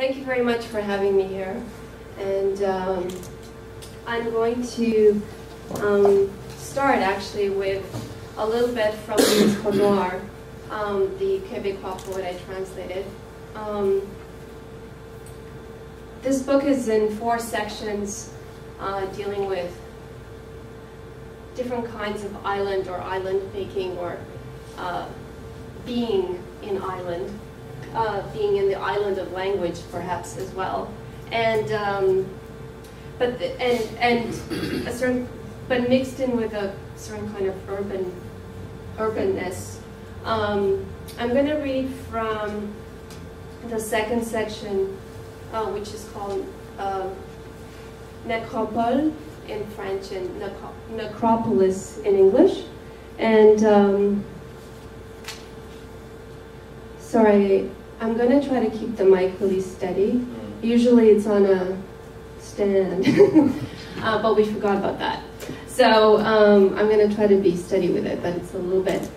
Thank you very much for having me here. And I'm going to start actually with a little bit from Mistral Noir, the Québécois poet I translated. This book is in 4 sections dealing with different kinds of island or island making or being in island, being in the island of language perhaps as well, and but mixed in with a certain kind of urbanness. I'm going to read from the second section, which is called Necropole in French and Necropolis in English. And sorry, I'm going to try to keep the mic really steady. Usually it's on a stand, but we forgot about that. So I'm going to try to be steady with it, but it's a little bit,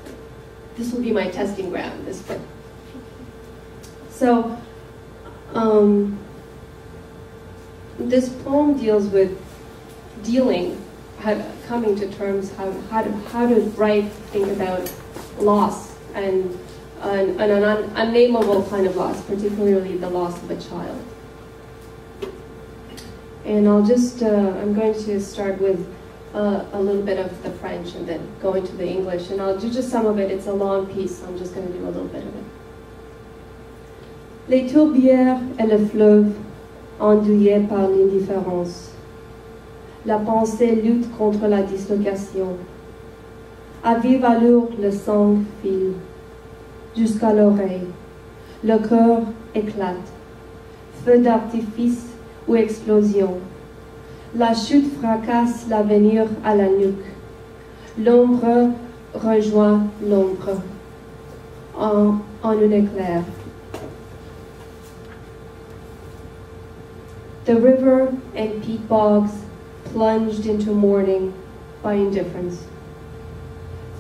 this will be my testing ground, this book. So this poem deals with coming to terms how to write, think about loss and an unnameable kind of loss, particularly the loss of a child. And I'll just, I'm going to start with a little bit of the French and then go into the English, and I'll do just some of it. It's a long piece, so I'm just going to do a little bit of it. Les tourbières et le fleuve, endeuillés par l'indifférence. La pensée lutte contre la dislocation. À vive allure, le sang file jusqu'à l'oreille. Le cœur éclate. Feu d'artifice ou explosion. La chute fracasse l'avenir à la nuque. L'ombre rejoint l'ombre en un éclair. The river and peat bogs plunged into mourning by indifference.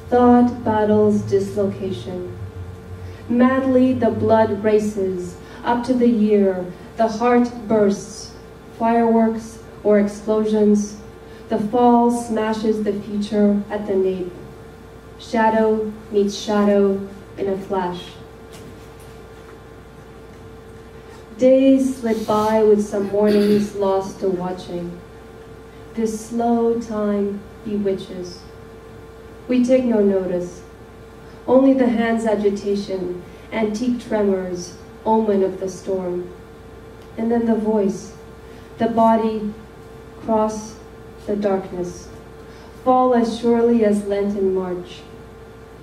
Thought battles dislocation. Madly the blood races up to the year, the heart bursts, fireworks or explosions, the fall smashes the future at the nape. Shadow meets shadow in a flash. Days slid by with some mornings lost to watching. This slow time bewitches. We take no notice. Only the hand's agitation, antique tremors, omen of the storm. And then the voice, the body cross the darkness, fall as surely as Lenten March.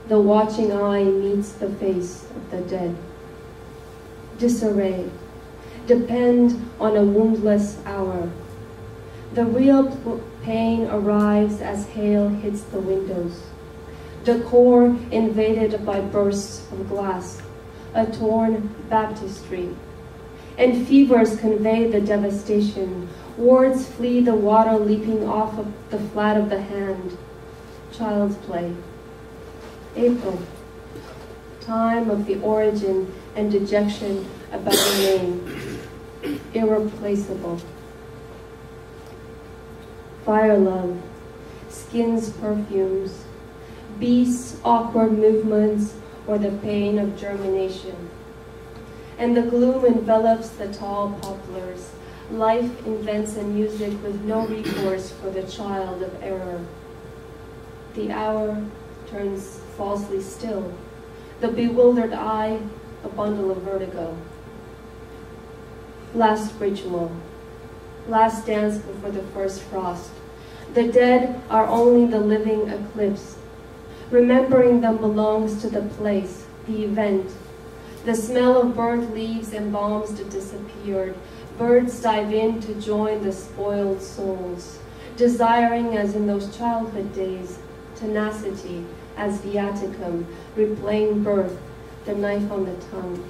The watching eye meets the face of the dead. Disarray, depend on a woundless hour. The real pain arrives as hail hits the windows. Decor invaded by bursts of glass, a torn baptistry. And fevers convey the devastation. Wards flee the water leaping off of the flat of the hand. Child's play. April. Time of the origin and dejection about the name. Irreplaceable. Fire love. Skin's perfumes. Beasts' awkward movements or the pain of germination. And the gloom envelops the tall poplars. Life invents a music with no recourse for the child of error. The hour turns falsely still. The bewildered eye, a bundle of vertigo. Last ritual. Last dance before the first frost. The dead are only the living eclipse. Remembering them belongs to the place, the event. The smell of burnt leaves embalms the disappeared. Birds dive in to join the spoiled souls, desiring as in those childhood days, tenacity as viaticum, replaying birth, the knife on the tongue.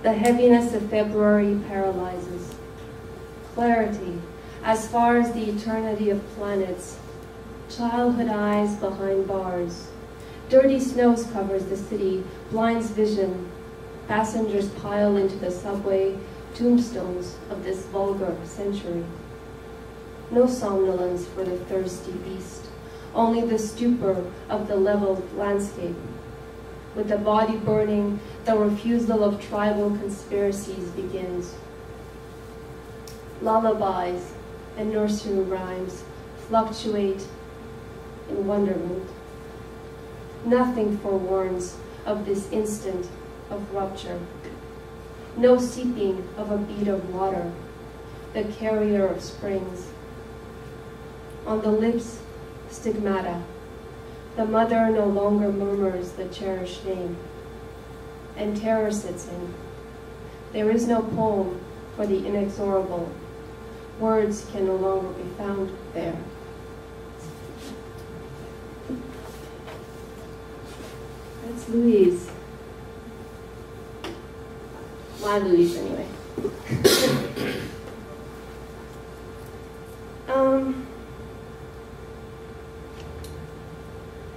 The heaviness of February paralyzes. Clarity, as far as the eternity of planets. Childhood eyes behind bars. Dirty snow covers the city, blinds vision. Passengers pile into the subway, tombstones of this vulgar century. No somnolence for the thirsty beast, only the stupor of the leveled landscape. With the body burning, the refusal of tribal conspiracies begins. Lullabies and nursery rhymes fluctuate in wonderment. Nothing forewarns of this instant of rupture. No seeping of a bead of water, the carrier of springs. On the lips, stigmata. The mother no longer murmurs the cherished name, and terror sits in. There is no poem for the inexorable. Words can no longer be found there. That's Louise. My Louise, anyway.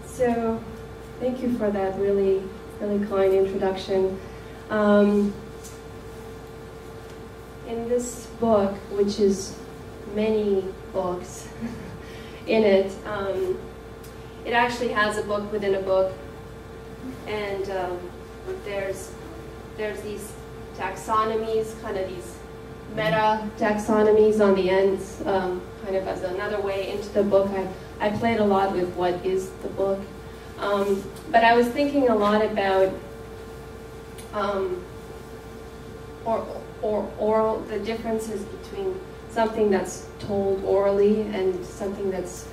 So, thank you for that really, really kind introduction. In this book, which is many books in it, it actually has a book within a book, and there's these taxonomies, kind of these meta taxonomies on the ends, kind of as another way into the book. I played a lot with what is the book, but I was thinking a lot about oral, the differences between something that's told orally and something that's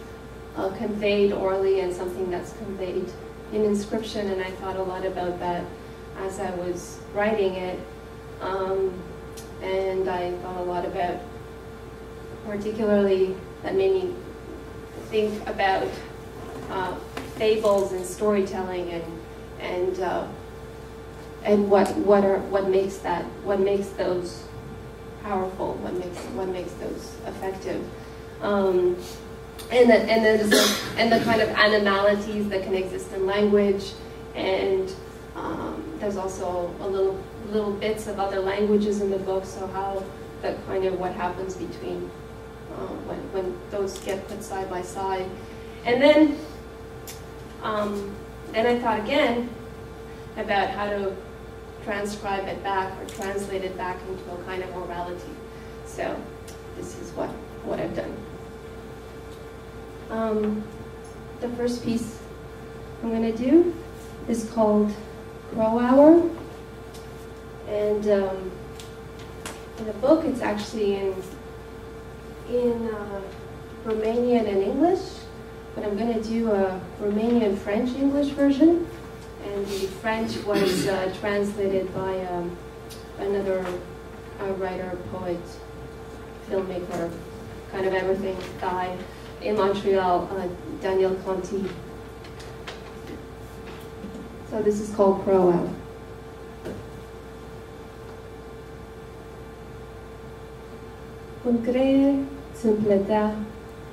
conveyed orally and something that's conveyed in inscription, and I thought a lot about that as I was writing it, and I thought a lot about, particularly, that made me think about fables and storytelling and what makes those powerful, what makes those effective, and the kind of animalities that can exist in language, and there's also a little bits of other languages in the book. So how that kind of what happens between when those get put side by side, and then I thought again about how to transcribe it back or translate it back into a kind of orality. So this is what I've done. The first piece I'm going to do is called Crow Hour, and in the book it's actually in Romanian and English, but I'm going to do a Romanian-French-English version, and the French was translated by another writer, poet, filmmaker, kind of everything guy in Montreal, Daniel Conti. So this is called Crow Hour. Un creier îți împletea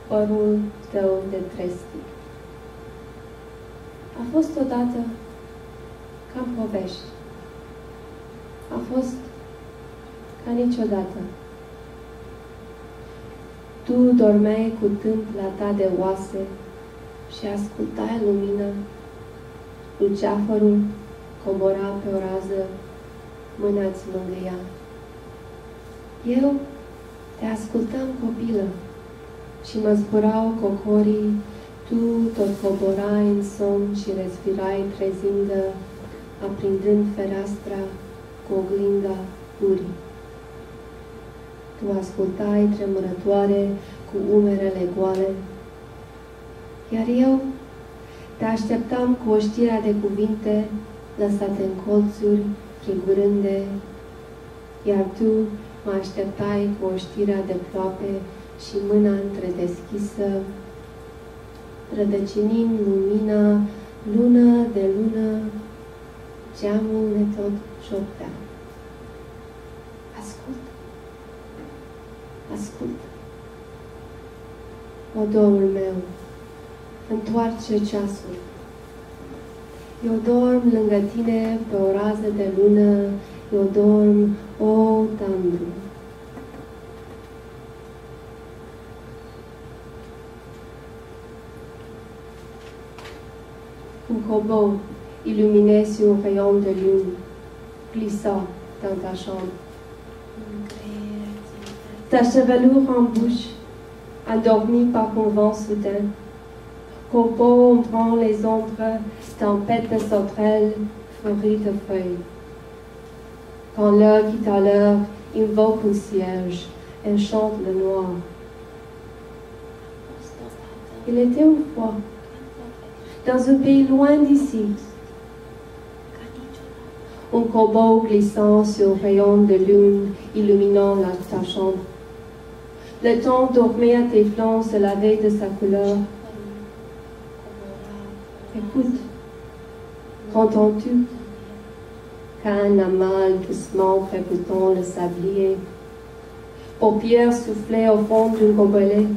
părul tău de trestic. A fost odată ca în povești. A fost ca niciodată. Tu dormeai cu tâmpla ta de oase și ascultai lumina. Luceafărul cobora pe o rază, mâna-ți mângâia. Eu te ascultam copilă și mă zburau cocorii, tu tot coborai în somn și respirai trezindă, aprindând fereastra cu oglinda urii. Tu ascultai tremurătoare cu umerele goale, iar eu te așteptam cu oștirea de cuvinte lăsate în colțuri frigurânde, iar tu mă așteptai cu oștirea de ploape și mâna întredeschisă, rădăcinind lumina, lună de lună, geamul ne tot șoptea. Ascultă, ascultă. O, Domnul meu, întoarce ceasul, Eu dorm lângă tine pe o rază de lună, eu dorm, o tandru. Un corbeau illuminé sur un rayon de lune glissa dans ta chambre. Ta chevelure en bouche, endormie par un vent soudain. Corbeau prend les ombres, tempête de sauterelles, fleurie de feuilles. Quand l'heure quitte à l'heure, invoque un cierge, enchante le noir. Il était une fois, dans un pays loin d'ici, un corbeau glissant sur un rayon de lune illuminant ta chambre. Le temps dormait à tes flancs, se lavait de sa couleur. Écoute, qu'entends-tu? Qu'un amal doucement fréquentant le sablier, paupières soufflées au fond d'un gobelet.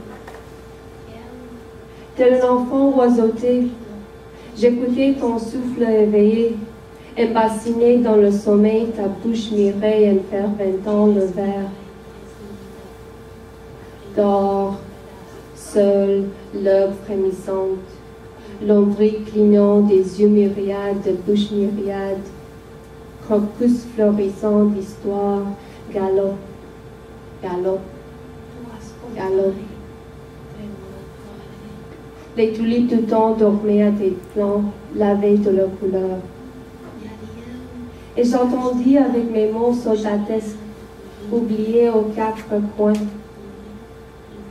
Tel un enfant oiseauté, j'écoutais ton souffle éveillé, embassiné dans le sommeil, ta bouche mirée en fermentant le verre. Dors, seul, l'œuvre frémissante, l'ombril clignant des yeux myriades, de bouches myriades, crocus florissant d'histoire, galop, galop, galop. Les tulipes du temps dormaient à tes flancs, lavées de leur couleur. Et j'entendis avec mes mots soldatesques, oubliés aux quatre coins.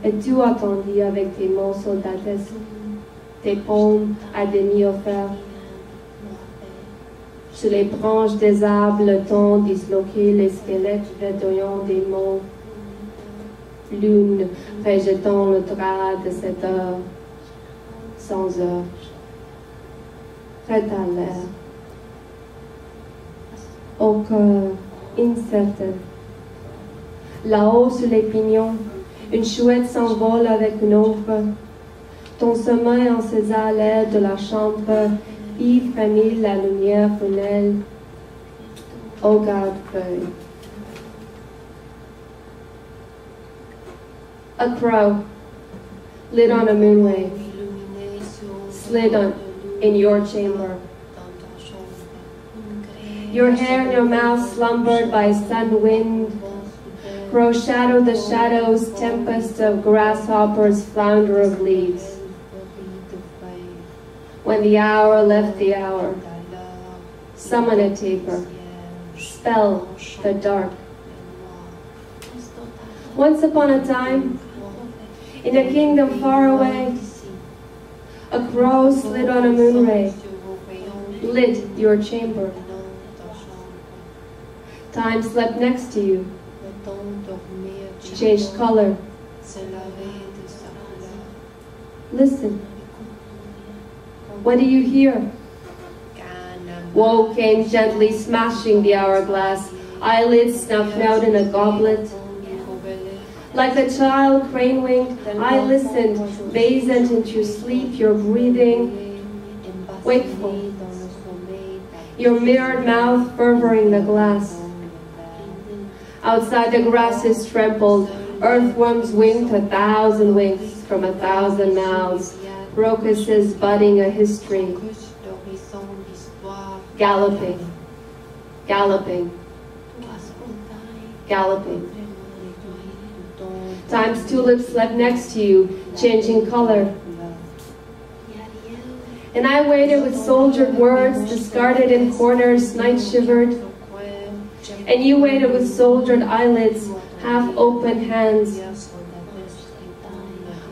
Et tu attendis avec tes mots soldatesques, tes paumes à demi offerts. Sur les branches des arbres, le temps disloqué, les squelettes verdoyants des monts. Lune rejetant le drap de cette heure, sans heure, prête à l'air. Au cœur incertain. Là-haut sur les pignons, une chouette s'envole avec une ombre. Ton sommeil en à l'air de la chambre, y frémit la lumière prunelle. Au garde-feuille. A crow, lit on a moonray, slid in your chamber. Your hair and your mouth slumbered by sun wind. Crow shadowed the shadows, tempest of grasshoppers, flounder of leaves. When the hour left the hour, summon a taper, spell the dark. Once upon a time, in a kingdom far away, a crow slid on a moonray, lit your chamber. Time slept next to you, changed color. Listen. What do you hear? Woe came gently smashing the hourglass, eyelids snuffed out in a goblet. Like the child crane-winged, I listened, basent into sleep, your breathing, wakeful. Your mirrored mouth fervoring the glass. Outside the grasses trampled, earthworms winked 1,000 winks from 1,000 mouths, crocuses budding a history. Galloping, galloping, galloping. Time's tulips slept next to you, changing color. And I waited with soldiered words, discarded in corners, night-shivered. And you waited with soldiered eyelids, half-open hands.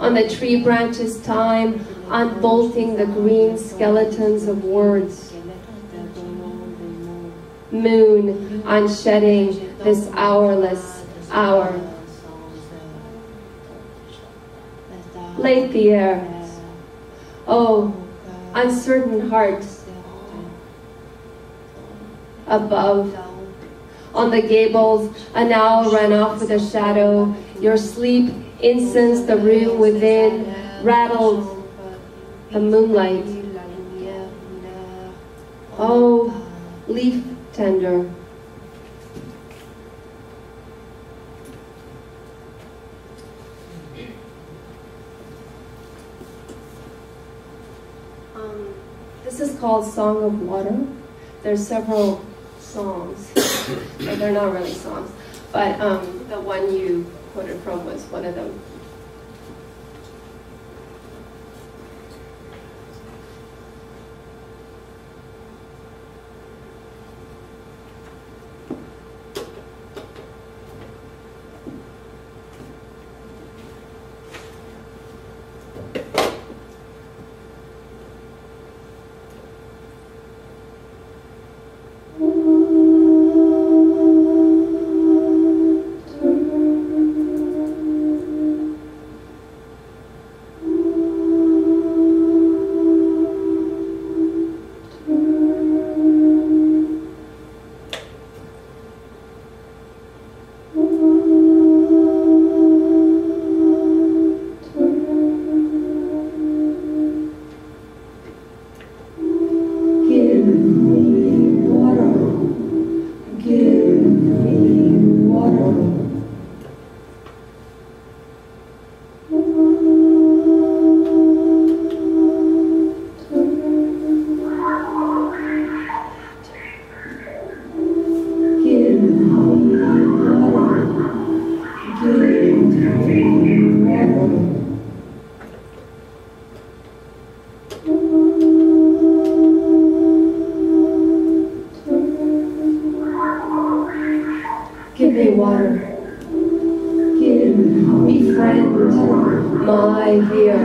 On the tree branches, time, unbolting the green skeletons of words. Moon, unshedding this hourless hour. Late the air. Oh, uncertain heart. Above, on the gables, an owl ran off with a shadow. Your sleep incensed the room within, rattled the moonlight. leaf tender. This is called Song of Water. There's several songs, but they're not really songs. But the one you quoted from was one of them. Give me water. Befriend my fear.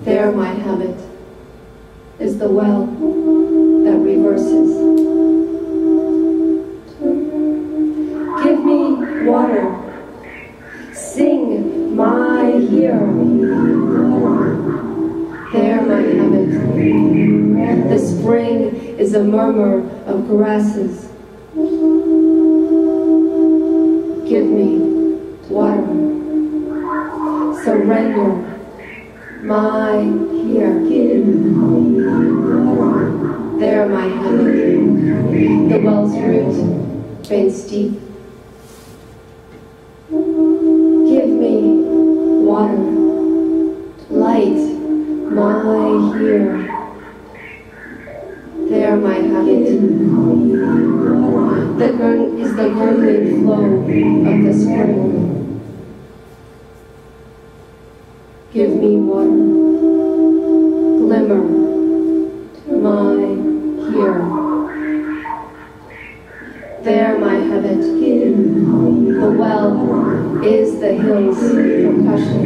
There my habit is the well that reverses. Give me water. Sing my ear. There my habit. The spring is a murmur of grasses. Give me water. Surrender my here. There my habit. The well's root bends deep. Give me water. Light my here. There my habit. Is the gurgling flow of the spring. Give me water. Glimmer my here. There my habit. The well is the hill's percussion.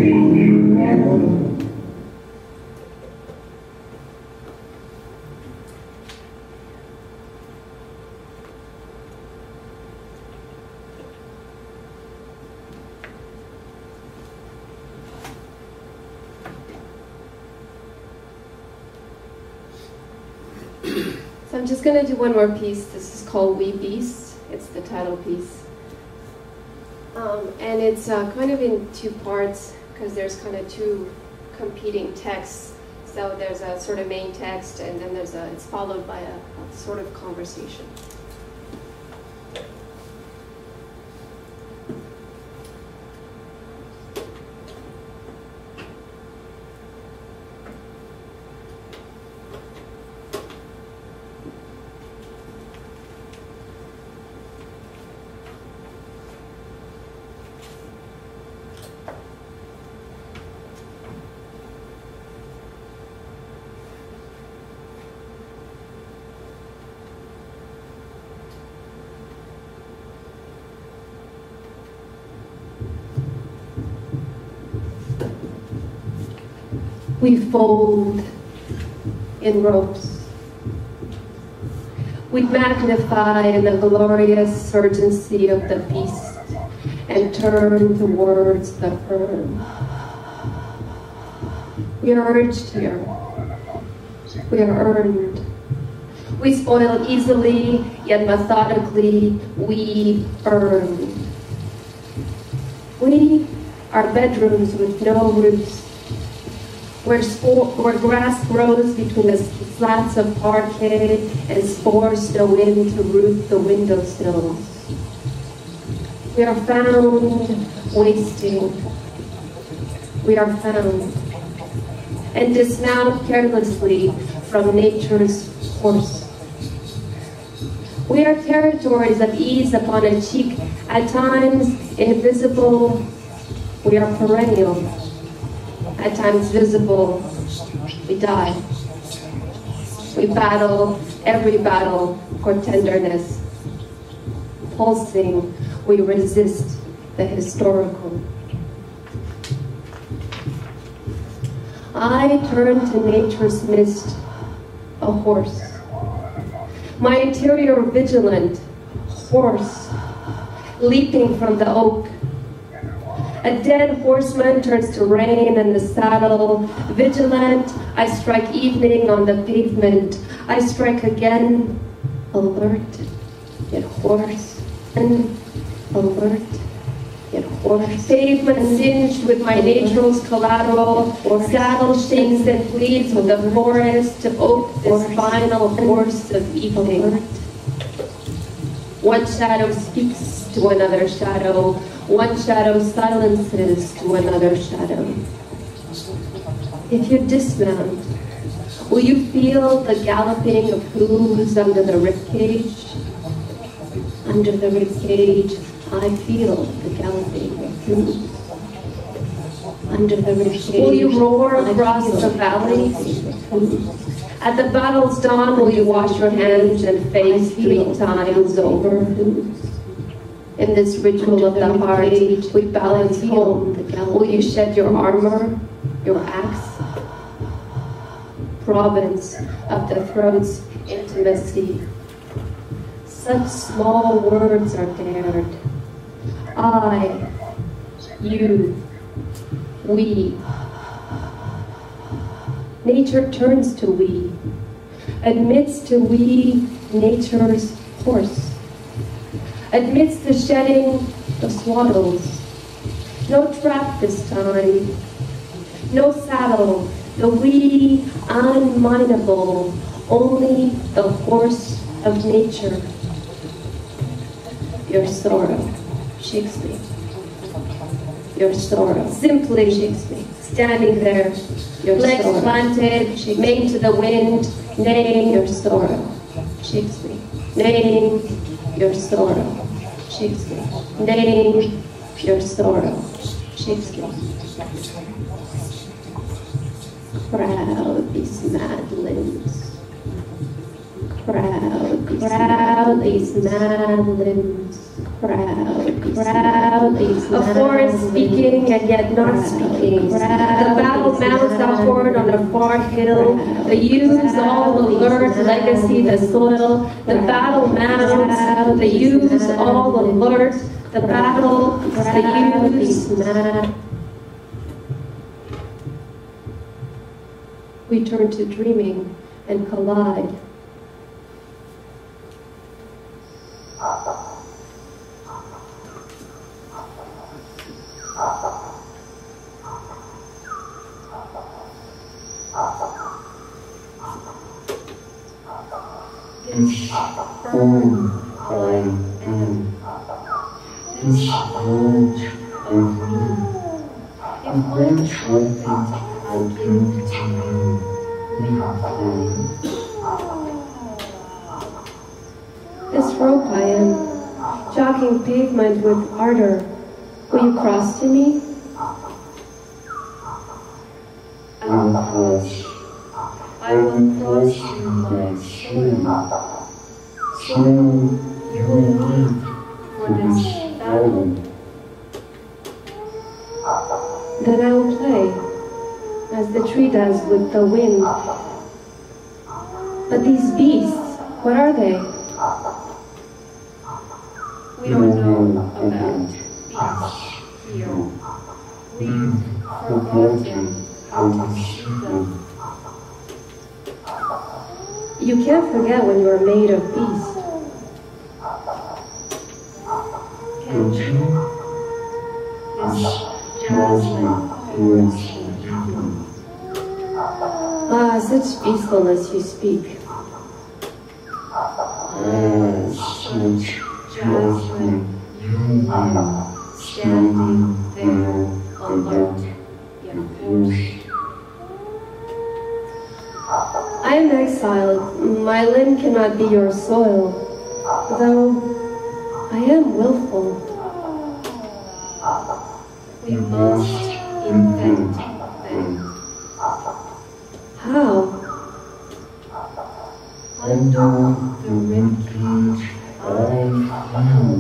So I'm just going to do one more piece. This is called We Beasts. It's the title piece. And it's kind of in two parts because there's kind of two competing texts. So there's a sort of main text and then it's followed by a sort of conversation. We fold in ropes. We magnify in the glorious urgency of the beast and turn towards the herd. We are urged here. We are earned. We spoil easily, yet methodically we earn. We are bedrooms with no roofs, where grass grows between the slats of parquet and spores snow in to root the windowsills. We are found wasting. We are found and dismount carelessly from nature's course. We are territories of ease upon a cheek, at times invisible. We are perennial, at times visible. We die. We battle every battle for tenderness. Pulsing, we resist the historical. I turn to nature's mist, a horse. My interior vigilant, hoarse, leaping from the oak. A dead horseman turns to rain in the saddle. Vigilant, I strike evening on the pavement. I strike again, alert, yet hoarse, and alert, yet hoarse. Pavement singed with my natural's collateral. Saddle shakes and pleads with the forest to ope this final horse of evening. One shadow speaks to another shadow. One shadow silences to another shadow. If you dismount, will you feel the galloping of hooves under the ribcage? Under the ribcage, I feel the galloping of hooves. Under the ribcage, will you roar across the valley? At the battle's dawn, will you wash your hands and face 3 times over? In this ritual of the heart, we balance home. Will you shed your armor, your axe? Province of the throat's intimacy. Such small words are dared. I, you, we. Nature turns to we, admits to we nature's horse. Amidst the shedding of swaddles. No trap this time, no saddle, the wee, unmindable, only the horse of nature. Your sorrow shakes me. Your sorrow simply shakes me. Standing there, your legs sorrow planted, mane to the wind, neighing your sorrow shakes me. Neighing your sorrow shakes me. Name your sorrow shakes me. Proud these mad limbs. Proud these mad limbs. Proud these a forest speaking and yet not speaking. The battle mounts upward on a far hill. The ewes all alert, legacy the soil. The battle mounts, the ewes all alert. The battle, the ewes. We turn to dreaming and collide. This all I am, this world of me, a great weapon I give to you, This rope I am, jogging pavement with ardor. Will you cross to me? I will cross you my soul. So you will wait for this battle. Then I will play, as the tree does with the wind. But these beasts, what are they? We don't know about beasts here. We've forgotten how to see them. You can't forget when you are made of beasts. Don't you? This tells me who is the people. Ah, such peacefulness you speak. Oh, such jasmine you are, standing there alert, yet hoarse. I am exiled. My land cannot be your soil, though I am willful. We must invent them. How? Under the ribcage, I feel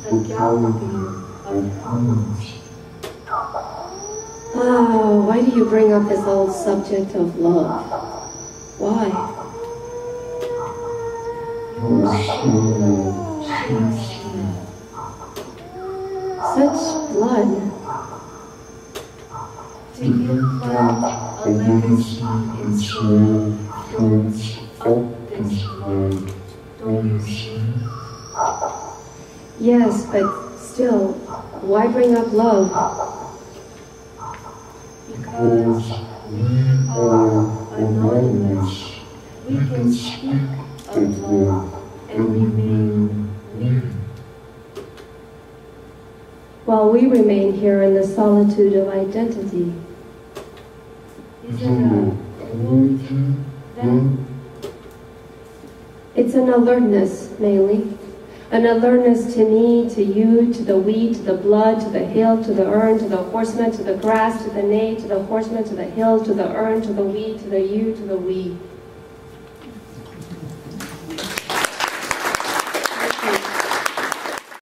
the galloping of hooves. Ah, why do you bring up this old subject of love? Why? Your soul chased me. Such blood. To give back a legacy in soul floats up this road, don't you see? Yes, but still, why bring up love? Because we are anonymous, we can speak of love and remain we. While we remain here in the solitude of identity. Isn't that cruelty, then? It's an alertness, mainly. An alertness to me, to you, to the we, to the blood, to the hill, to the urn, to the horseman, to the grass, to the neigh, to the horseman, to the hill, to the urn, to the we, to the you, to the we.